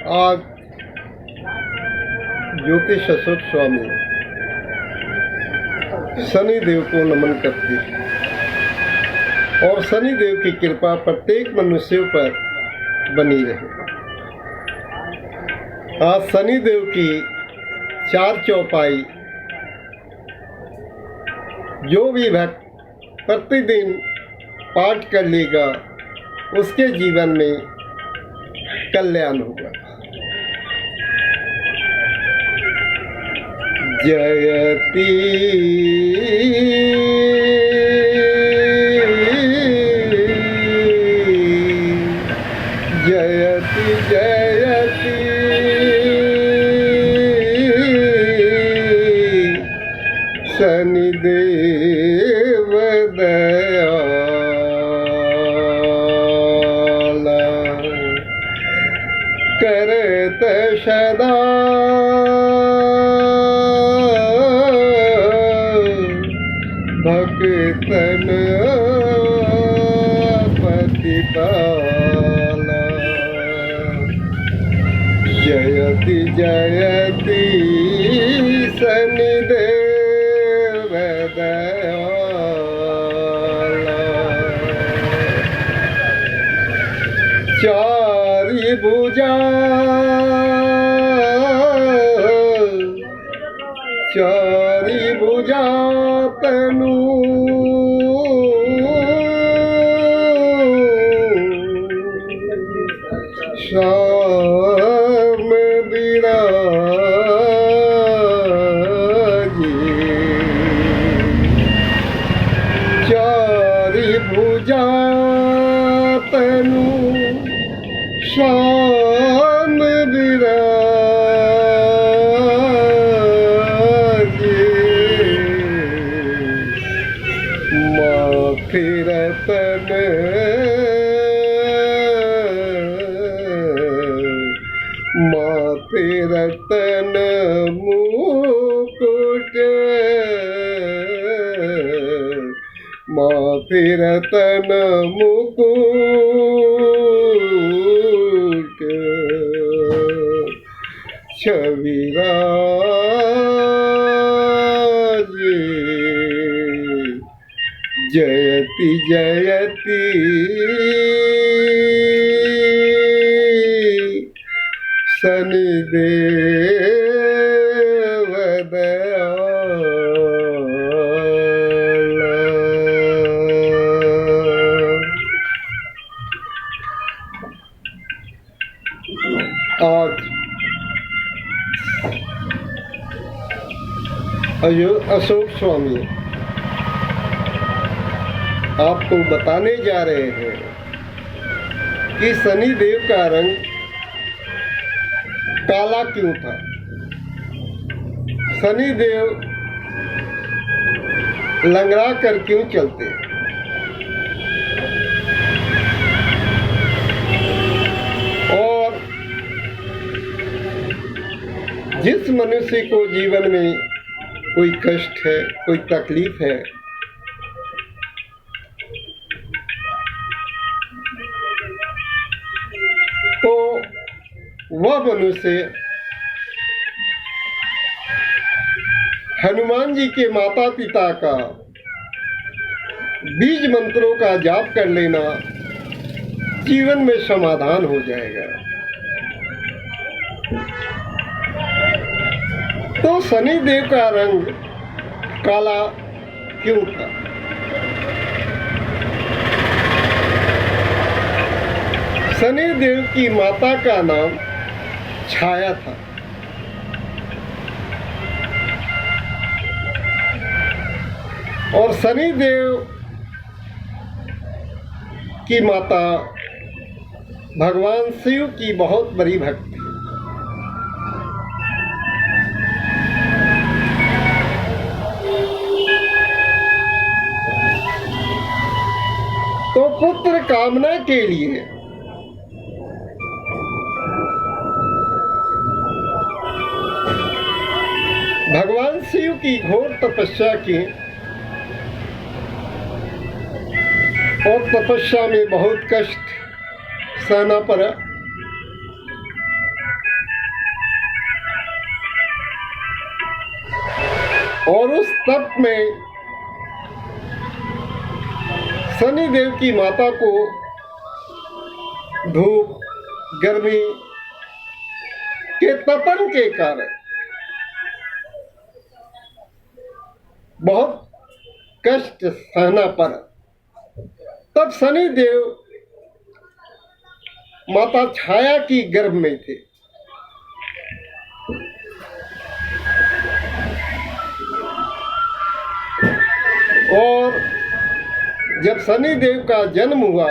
आज ज्योतिष अशोक स्वामी शनि देव को नमन करते हैं और शनि देव की कृपा प्रत्येक मनुष्यों पर बनी रहे। आज शनि देव की 4 चौपाई जो भी भक्त प्रतिदिन पाठ कर लेगा उसके जीवन में कल्याण होगा। जयति जयति जयति शनिदेव दयाला करत सदा भक्तन प्रतिपाला। जयति जयति शनिदेव दयाला चारि भुजा तनु श्याम विराजे। चारि भुजा तनु श्याम विराजे। माथे रतन मुकुट माथे रतन मुकुट छविराजे। जयति जयति शनिदेव दयाला। आज अशोक स्वामी आपको बताने जा रहे हैं कि शनि देव का रंग काला क्यों था। शनि देव लंगड़ा कर क्यों चलते। और जिस मनुष्य को जीवन में कोई कष्ट है, कोई तकलीफ है, तो वह मनुष्य हनुमान जी के माता पिता का बीज मंत्रों का जाप कर लेना, जीवन में समाधान हो जाएगा। तो शनि देव का रंग काला क्यों था। शनि देव की माता का नाम छाया था। और शनि देव की माता भगवान शिव की बहुत बड़ी भक्त थी। तो पुत्र कामना के लिए भगवान शिव की घोर तपस्या की और तपस्या में बहुत कष्ट सहना पड़ा। और उस तप में शनिदेव की माता को धूप गर्मी के तपन के कारण बहुत कष्ट सहना पड़ा। तब शनिदेव माता छाया की गर्भ में थे। और जब शनिदेव का जन्म हुआ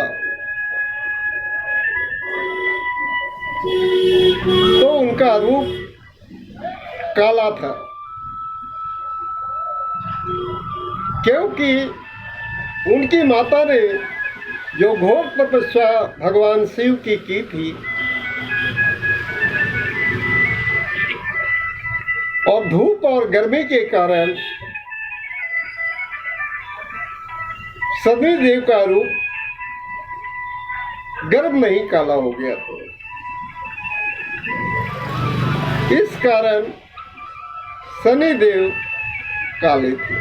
तो उनका रूप काला था, क्योंकि उनकी माता ने जो घोर तपस्या भगवान शिव की थी और धूप और गर्मी के कारण शनिदेव का रूप गर्भ में ही काला हो गया था। इस कारण शनिदेव काले थे।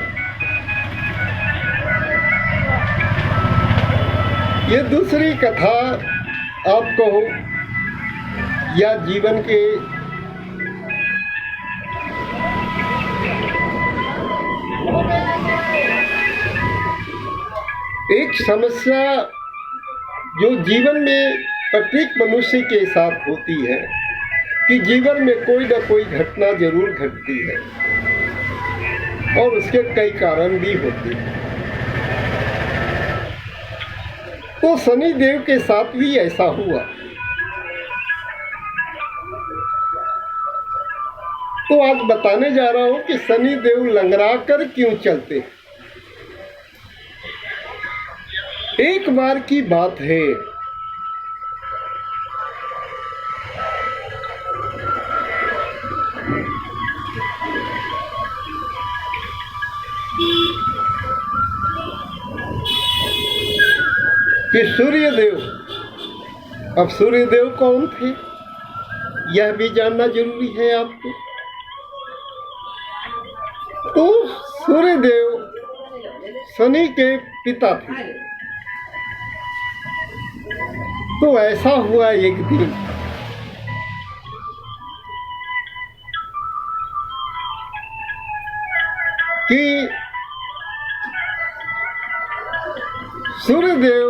ये दूसरी कथा आपको या जीवन के एक समस्या जो जीवन में प्रत्येक मनुष्य के साथ होती है कि जीवन में कोई ना कोई घटना जरूर घटती है और उसके कई कारण भी होते हैं। तो शनिदेव के साथ भी ऐसा हुआ। तो आज बताने जा रहा हूं कि शनिदेव लंगड़ा कर क्यों चलते हैं। एक बार की बात है, कि सूर्यदेव, अब सूर्यदेव कौन थे यह भी जानना जरूरी है आपको। तो सूर्यदेव शनि के पिता थे। तो ऐसा हुआ एक दिन कि सूर्यदेव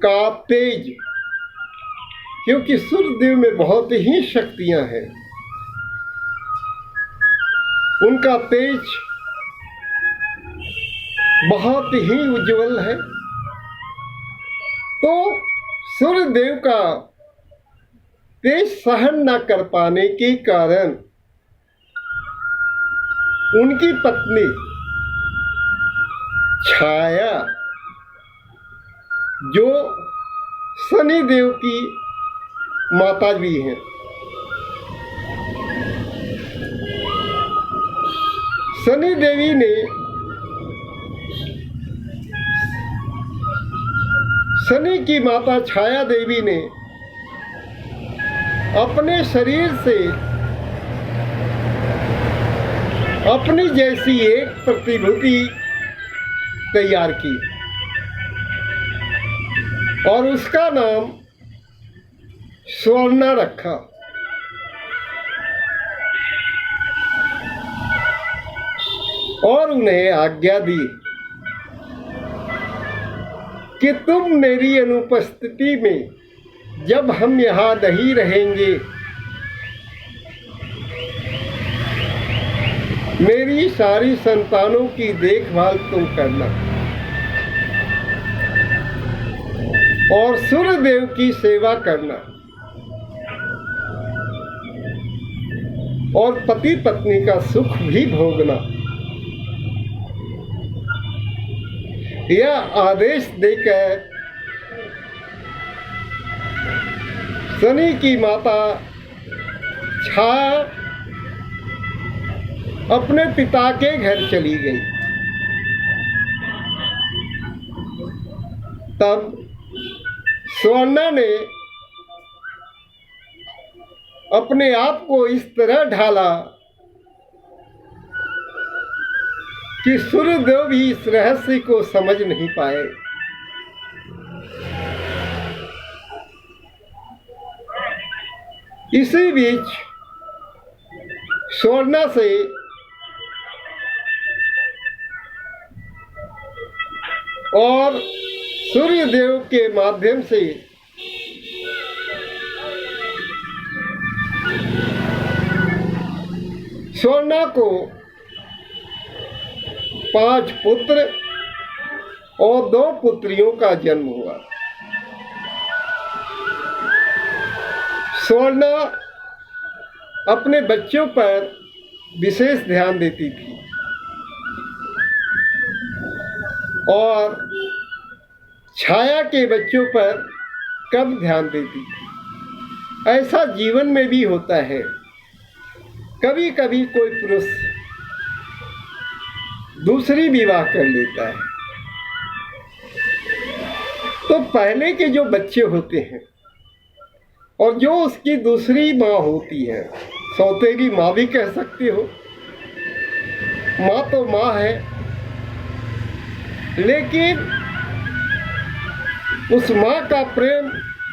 का तेज, क्योंकि सूर्यदेव में बहुत ही शक्तियां हैं, उनका तेज बहुत ही उज्जवल है। तो सूर्यदेव का तेज सहन न कर पाने के कारण उनकी पत्नी छाया, जो शनिदेव की माता भी हैं, शनि देवी ने शनि की माता छाया देवी ने अपने शरीर से अपनी जैसी एक प्रतिभूति तैयार की और उसका नाम स्वर्णा रखा। और उन्हें आज्ञा दी कि तुम मेरी अनुपस्थिति में जब हम यहाँ नहीं रहेंगे, मेरी सारी संतानों की देखभाल तुम करना और सूर्यदेव की सेवा करना और पति पत्नी का सुख भी भोगना। यह आदेश देकर शनि की माता छाया अपने पिता के घर चली गई। तब स्वर्णा ने अपने आप को इस तरह ढाला कि सूर्यदेव भी इस रहस्य को समझ नहीं पाए। इसी बीच स्वर्णा से और सूर्यदेव के माध्यम से स्वर्णा को 5 पुत्र और 2 पुत्रियों का जन्म हुआ। स्वर्णा अपने बच्चों पर विशेष ध्यान देती थी और छाया के बच्चों पर कम ध्यान देती थी। ऐसा जीवन में भी होता है। कभी कभी कोई पुरुष दूसरी विवाह कर लेता है तो पहले के जो बच्चे होते हैं और जो उसकी दूसरी माँ होती है, सौतेली माँ भी कह सकते हो, माँ तो माँ है, लेकिन उस माँ का प्रेम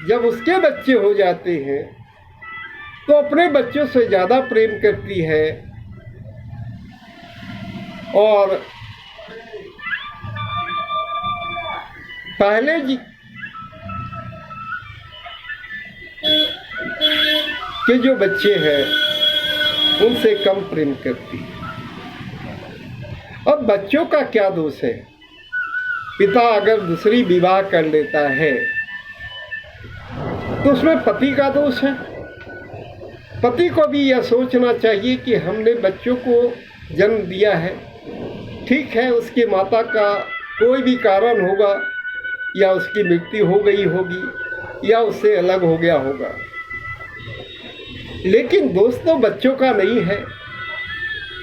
जब उसके बच्चे हो जाते हैं तो अपने बच्चों से ज़्यादा प्रेम करती है और पहले के जो बच्चे हैं उनसे कम प्रेम करती है। अब बच्चों का क्या दोष है? पिता अगर दूसरी विवाह कर लेता है तो उसमें पति का दोष है। पति को भी यह सोचना चाहिए कि हमने बच्चों को जन्म दिया है, ठीक है, उसके माता का कोई भी कारण होगा, या उसकी मृत्यु हो गई होगी या उससे अलग हो गया होगा, लेकिन दोष तो बच्चों का नहीं है।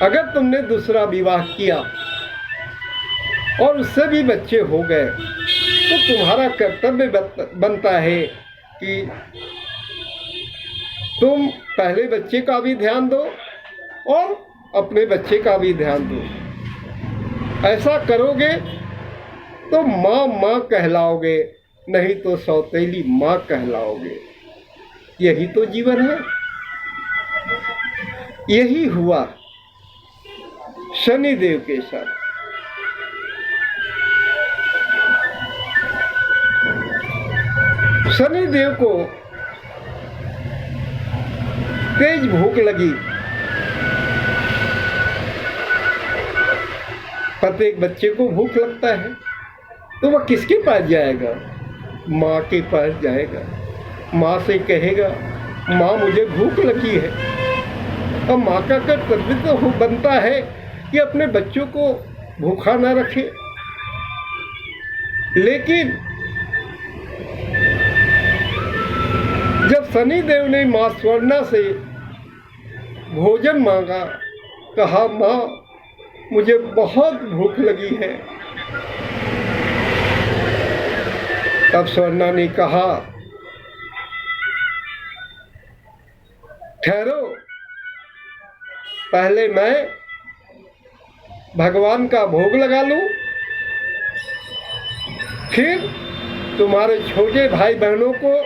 अगर तुमने दूसरा विवाह किया और उससे भी बच्चे हो गए तो तुम्हारा कर्तव्य बनता है कि तुम पहले बच्चे का भी ध्यान दो और अपने बच्चे का भी ध्यान दो। ऐसा करोगे तो माँ माँ कहलाओगे, नहीं तो सौतेली माँ कहलाओगे। यही तो जीवन है। यही हुआ शनिदेव के साथ। शनिदेव को तेज भूख लगी। प्रत्येक बच्चे को भूख लगता है तो वह किसके पास जाएगा? माँ के पास जाएगा। माँ से कहेगा, माँ मुझे भूख लगी है। अब माँ का कर्तव्य तो बनता है कि अपने बच्चों को भूखा ना रखे। लेकिन जब शनिदेव ने माँ स्वर्णा से भोजन मांगा, कहा माँ मुझे बहुत भूख लगी है, तब स्वर्णा ने कहा ठहरो, पहले मैं भगवान का भोग लगा लूं, फिर तुम्हारे छोटे भाई बहनों को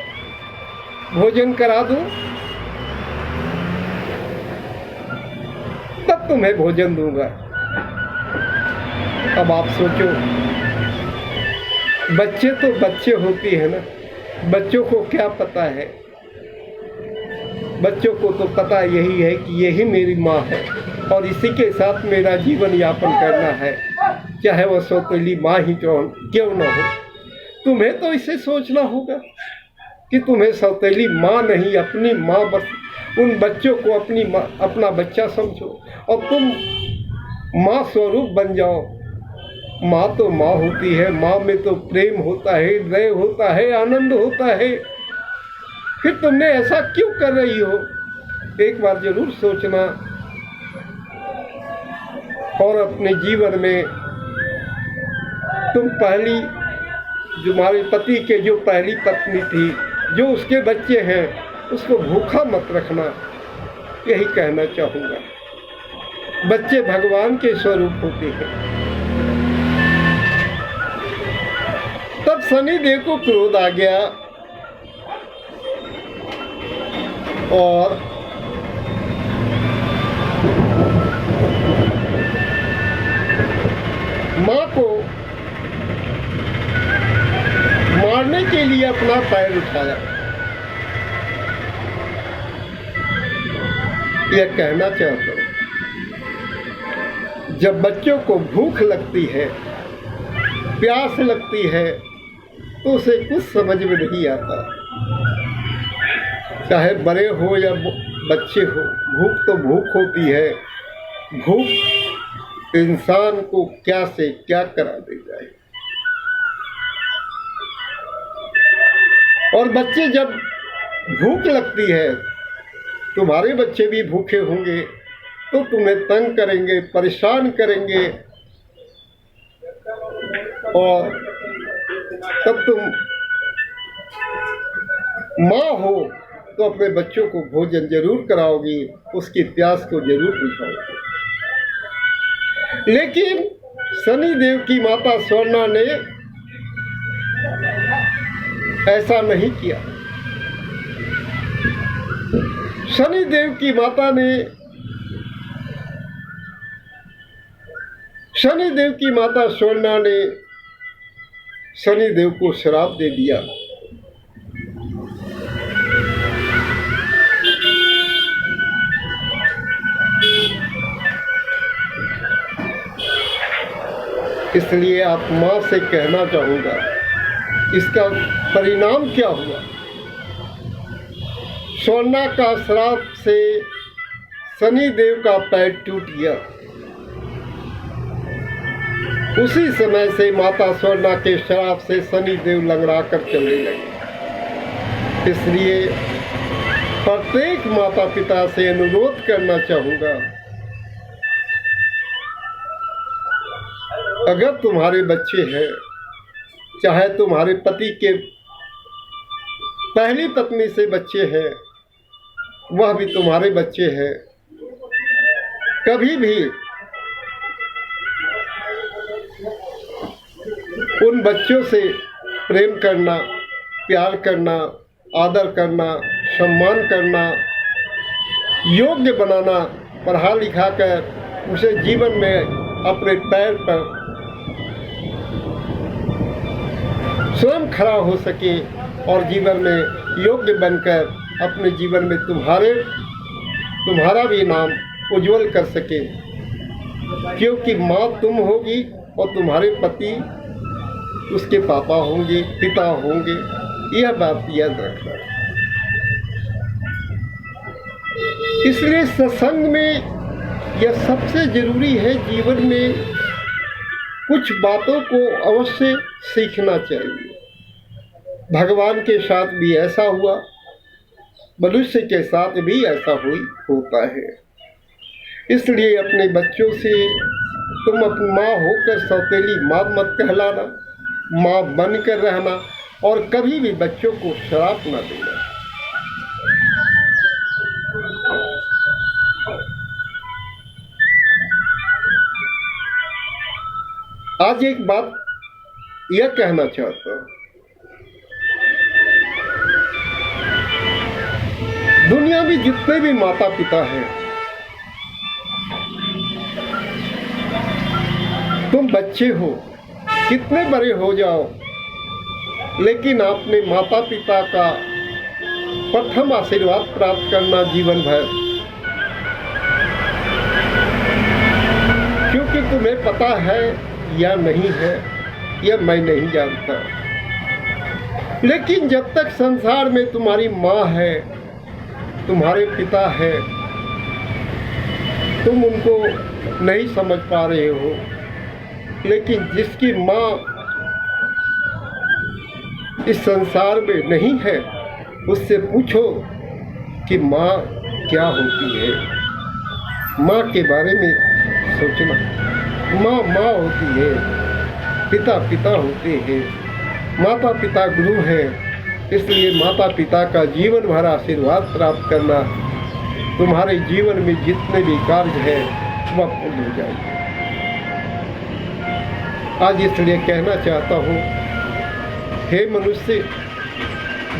भोजन करा दूं, तब तुम्हें भोजन दूंगा। अब आप सोचो, बच्चे तो बच्चे होती है ना, बच्चों को क्या पता है? बच्चों को तो पता यही है कि यही मेरी माँ है और इसी के साथ मेरा जीवन यापन करना है, चाहे वह सौतेली माँ ही क्यों ना हो। तुम्हें तो इसे सोचना होगा कि तुम्हें सौतेली माँ नहीं, अपनी माँ, बस उन बच्चों को अपनी माँ, अपना बच्चा समझो और तुम माँ स्वरूप बन जाओ। माँ तो माँ होती है, माँ में तो प्रेम होता है, दया होता है, आनंद होता है। फिर तुमने ऐसा क्यों कर रही हो? एक बार जरूर सोचना और अपने जीवन में तुम पहली, जो हमारे पति के जो पहली पत्नी थी, जो उसके बच्चे हैं, उसको भूखा मत रखना, यही कहना चाहूँगा। बच्चे भगवान के स्वरूप होते हैं। तब शनिदेव को क्रोध आ गया और मां को मारने के लिए अपना पैर उठाया। यह कहना चाहता हूं, जब बच्चों को भूख लगती है, प्यास लगती है, तो उसे कुछ समझ में नहीं आता। चाहे बड़े हो या बच्चे हो, भूख तो भूख होती है। भूख इंसान को क्या से क्या करा दे जाए। और बच्चे जब भूख लगती है, तुम्हारे बच्चे भी भूखे होंगे तो तुम्हें तंग करेंगे, परेशान करेंगे, और तब तुम माँ हो तो अपने बच्चों को भोजन जरूर कराओगी, उसकी प्यास को जरूर बुझाओगी। लेकिन शनिदेव की माता स्वर्णा ने ऐसा नहीं किया। शनिदेव की माता स्वर्णा ने शनिदेव को श्राप दे दिया। इसलिए आप मां से कहना चाहूंगा, इसका परिणाम क्या हुआ। स्वर्णा का श्राप से शनिदेव का पैर टूट गया। उसी समय से माता स्वर्णा के श्राप से शनिदेव लंगड़ा कर चलने लगे। इसलिए प्रत्येक माता पिता से अनुरोध करना चाहूंगा, अगर तुम्हारे बच्चे हैं, चाहे तुम्हारे पति के पहली पत्नी से बच्चे हैं, वह भी तुम्हारे बच्चे हैं, कभी भी उन बच्चों से प्रेम करना, प्यार करना, आदर करना, सम्मान करना, योग्य बनाना, पढ़ा लिखा कर उसे जीवन में अपने पैर पर स्वयं खड़ा हो सके और जीवन में योग्य बनकर अपने जीवन में तुम्हारा भी नाम उज्जवल कर सके। क्योंकि माँ तुम होगी और तुम्हारे पति उसके पापा होंगे, पिता होंगे। यह बात याद रखना। इसलिए सत्संग में यह सबसे जरूरी है। जीवन में कुछ बातों को अवश्य सीखना चाहिए। भगवान के साथ भी ऐसा हुआ, मनुष्य के साथ भी ऐसा होता है। इसलिए अपने बच्चों से तुम अपनी माँ होकर सौतेली माँ मत कहलाना, माँ बनकर रहना, और कभी भी बच्चों को श्राप न देना। आज एक बात यह कहना चाहता हूं, दुनिया में जितने भी माता पिता हैं, तुम बच्चे हो, कितने बड़े हो जाओ, लेकिन अपने माता पिता का प्रथम आशीर्वाद प्राप्त करना जीवन भर। क्योंकि तुम्हें पता है या नहीं है, यह मैं नहीं जानता, लेकिन जब तक संसार में तुम्हारी माँ है, तुम्हारे पिता है, तुम उनको नहीं समझ पा रहे हो। लेकिन जिसकी माँ इस संसार में नहीं है, उससे पूछो कि माँ क्या होती है। माँ के बारे में सोचना। माँ माँ होती है, पिता पिता होते हैं, माता पिता गुरु हैं। इसलिए माता पिता का जीवन भर आशीर्वाद प्राप्त करना, तुम्हारे जीवन में जितने भी कार्य हैं वह पूर्ण हो जाएगी। आज इसलिए कहना चाहता हूँ, हे मनुष्य,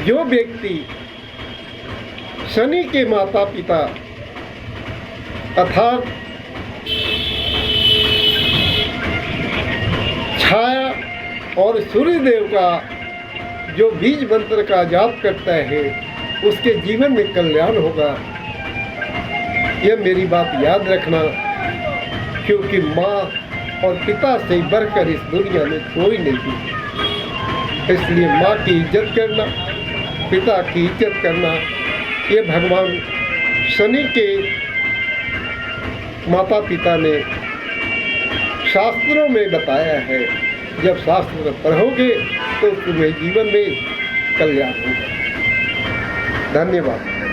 जो व्यक्ति शनि के माता पिता अर्थात छाया और सूर्यदेव का जो बीज मंत्र का जाप करता है, उसके जीवन में कल्याण होगा। यह मेरी बात याद रखना, क्योंकि माँ और पिता से बढ़कर इस दुनिया में कोई नहीं है। इसलिए माँ की इज्जत करना, पिता की इज्जत करना, ये भगवान शनि के माता पिता ने शास्त्रों में बताया है। जब शास्त्र पढ़ोगे तो तुम्हें जीवन में कल्याण होगा। धन्यवाद।